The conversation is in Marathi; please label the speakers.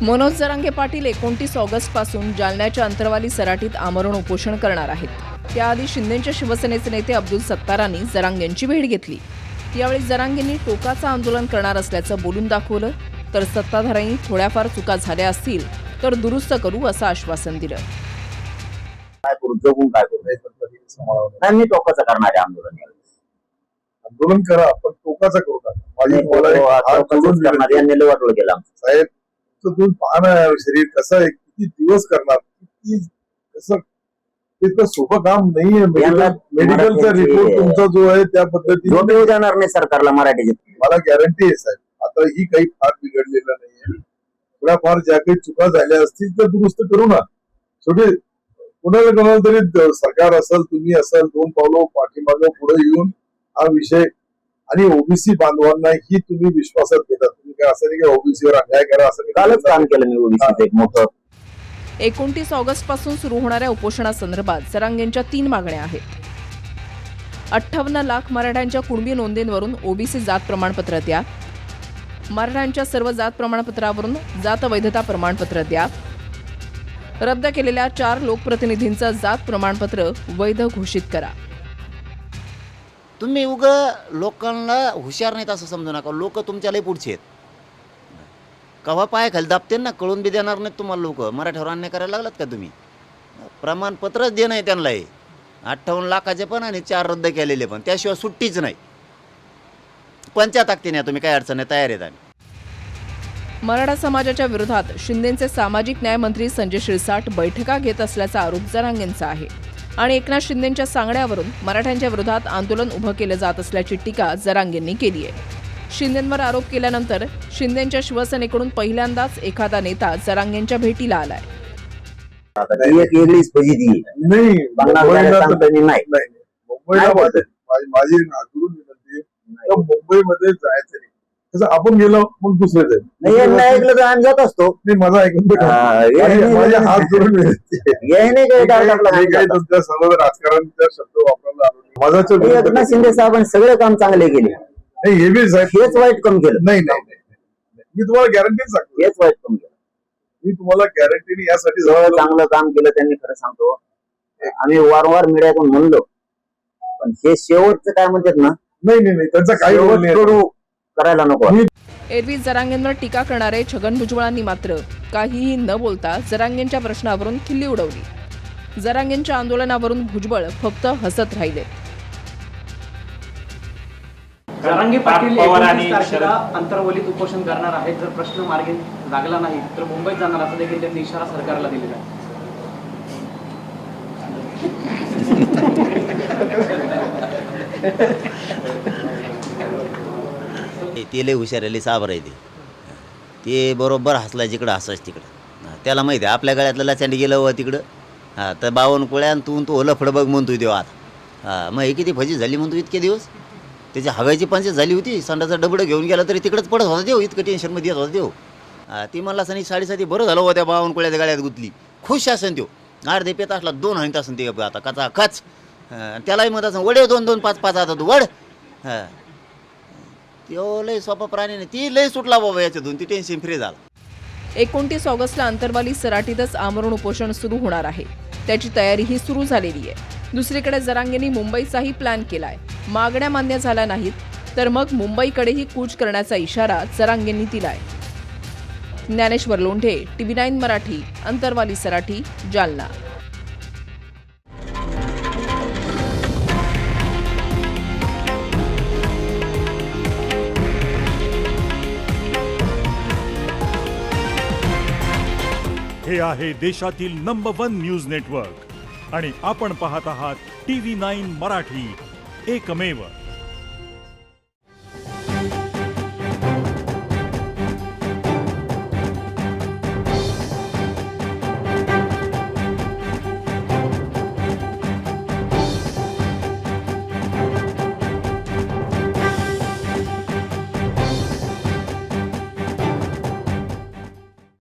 Speaker 1: मनोज जरांगे पाटील 29 ऑगस्ट पासून जालन्याच्या अंतरवाली सराटीत आमरण उपोषण करणार आहेत। त्याआधी शिंदेच्या शिवसेनेचे नेते अब्दुल सत्तारांनी जरांगेंची भेट घेतली। यावेळी जरांगेंनी टोकाचं आंदोलन करणार असल्याचं बोलून दाखवलं, तर सत्ताधाऱ्यांनी थोड्याफार चुका झाल्या असतील तर दुरुस्त करू असं आश्वासन दिलं।
Speaker 2: काय करू जगून काय करू नाही, मी टोकाचं करणार आहे आंदोलन
Speaker 3: करा पण टोकाचं करू नका। माझी
Speaker 2: यांनी वाटलं केलं
Speaker 3: साहेब, तुम्ही पाहणं शरीर कसं आहे, किती दिवस करणार, किती कसं इतकं सोपं काम नाहीये। मेडिकलचा रिपोर्ट तुमचा जो आहे त्या पद्धतीने
Speaker 2: जाणार नाही सरकारला मराठीचे।
Speaker 3: मला गॅरंटी आहे साहेब, आता ही काही फार बिघडलेलं नाहीये। थोड्याफार ज्या काही चुका झाल्या असतील तर दुरुस्त करू ना। शेवटी कोणाला तरी सरकार असेल, तुम्ही असाल, 2 पावलं पाठीमागं पुढे येऊन हा विषय आणि ओबीसी बांधवांना ही तुम्ही विश्वासात घेता। तुम्ही काय असं नाही की ओबीसीवर अन्याय करा, असं
Speaker 2: कालच काम केलं मी ओबीसीचं एक मोठं।
Speaker 1: 29 ऑगस्ट पासून सुरू होणाऱ्या उपोषणासंदर्भात जरांगेंच्या 3 मागण्या आहेत। 58 लाख मराठ्यांच्या कुणबी नोंदींवरून ओबीसी जात प्रमाणपत्र द्या, मराठ्यांच्या सर्व जात प्रमाणपत्रावरून जात वैधता प्रमाणपत्र द्या, रद्द केलेल्या 4 लोकप्रतिनिधींचं जात प्रमाणपत्र वैध घोषित करा।
Speaker 4: तुम्ही लोकांना हुशार नाहीत असं समजू नका। लोक तुमच्या लई पुढचे आहेत। कवा पाय खाली दाबते ना, कळून बी देणार नाहीत तुम्हाला। लोक मराठ्यावर अन्याय करायला लागलात का तुम्ही? प्रमाणपत्रच देणं आहे त्यांना। 58 लाखाचे पण आणि 4 रद्द केलेले पण, त्याशिवाय सुट्टीच नाही। पंचा ताकदीने तुम्ही काय अडचण आहे, तयार आहेत आम्ही।
Speaker 1: मराठा समाजाच्या विरोधात शिंदेचे सामाजिक न्याय मंत्री संजय शिरसाट बैठका घेत असल्याचा आरोप जरांगेंचा आहे आणि एकनाथ शिंदेच्या सांगण्यावरून मराठ्यांच्या विरोधात आंदोलन उभं केलं जात असल्याची टीका जरांगेंनी केली आहे। शिंदेंवर आरोप केल्यानंतर शिंदेच्या शिवसेनेकडून पहिल्यांदाच एखादा नेता जरांगेंच्या भेटीला आलाय।
Speaker 3: मुंबईमध्ये जायचं नाही, तसं आपण गेलो मग दुसरे जाईल
Speaker 2: ऐकलं तर आम्ही जात असतो।
Speaker 3: माझा ऐकून माझे हात जोडून तुमच्या सर्व राजकारणाच्या शब्द वापरायला आलो।
Speaker 2: एकनाथ शिंदे साहेबांनी सगळे काम चांगले केले,
Speaker 3: हे बी साहेब
Speaker 2: हेच वाईट काम केलं।
Speaker 3: नाही, मी तुम्हाला गॅरंटी सांगतो,
Speaker 2: हेच वाईट काम केलं।
Speaker 3: मी तुम्हाला गॅरंटीने यासाठी
Speaker 2: चांगलं काम केलं त्यांनी। खरं सांगतो, आम्ही वारंवार मीडियातून म्हणलो, पण हे शेवटचं काय म्हणतात ना,
Speaker 3: नाही त्यांचा काही
Speaker 2: करायला नको।
Speaker 1: एरवी जरांगेंवर टीका करणारे छगन भुजबळांनी मात्र काहीही न बोलता जरांगेंच्या प्रश्नावरून खिल्ली उडवली। जरांगेंच्या आंदोलनावरून भुजबळ फक्त हसत राहिले।
Speaker 5: जरांगे पाटील 29 तारखेला अंतरवलीत उपोषण करणार आहेत। जर प्रश्न मार्गी लागला नाही तर मुंबईत जाणार असं देखील त्यांनी इशारा सरकारला दिलेला आहे।
Speaker 4: ते लई हुशार आहे, लई साबर आहे। ते बरोबर हसला जिकडं हसायच तिकडं। त्याला माहिती आहे आपल्या गळ्यातलं लाचांडी गेलं व तिकडं। तर 52 कोळ्या आणि तू लफडं बघ म्हणतोय देव आता। मग हे किती फजी झाली म्हणतो इतके दिवस। त्याची हवायची पंचायत झाली होती, संडाचा डबडं घेऊन गेला तरी तिकडंच पडत होता देव। इतकं टेन्शनमध्ये येत होता देव। ती म्हणला असं 7:30 बरं झालं हो, त्या 52 कोळ्याच्या गळ्यात गुतली। खुश असेल देव, अर्धे पेत असला 2 हाणत असेल ते आता कचा कच। त्यालाही म्हणत असं वडे 2-2 5-5 आता तू वड। तो लय सोपा प्राणी नाही, ती लय सुटला बाबा याच्यातून, ती टेन्शन फ्री झाला।
Speaker 1: 29 ऑगस्टला अंतरवाली सराटीतच आमरण उपोषण सुरू होणार आहे। त्याची तयारीही सुरू झालेली आहे। दुसरीकडे जरांगेंनी मुंबईचाही प्लॅन केलाय। मागण्या मान्य झाल्या नाहीत तर मग मुंबईकडेही कूच करण्याचा इशारा जरांगेंनी दिलाय। ज्ञानेश्वर लोंढे, TV9 मराठी, अंतरवाली सराटी, जालना।
Speaker 6: हे आहे देशातील नंबर 1 न्यूज नेटवर्क आणि आपण पाहत आहात TV9 मराठी, एकमेव।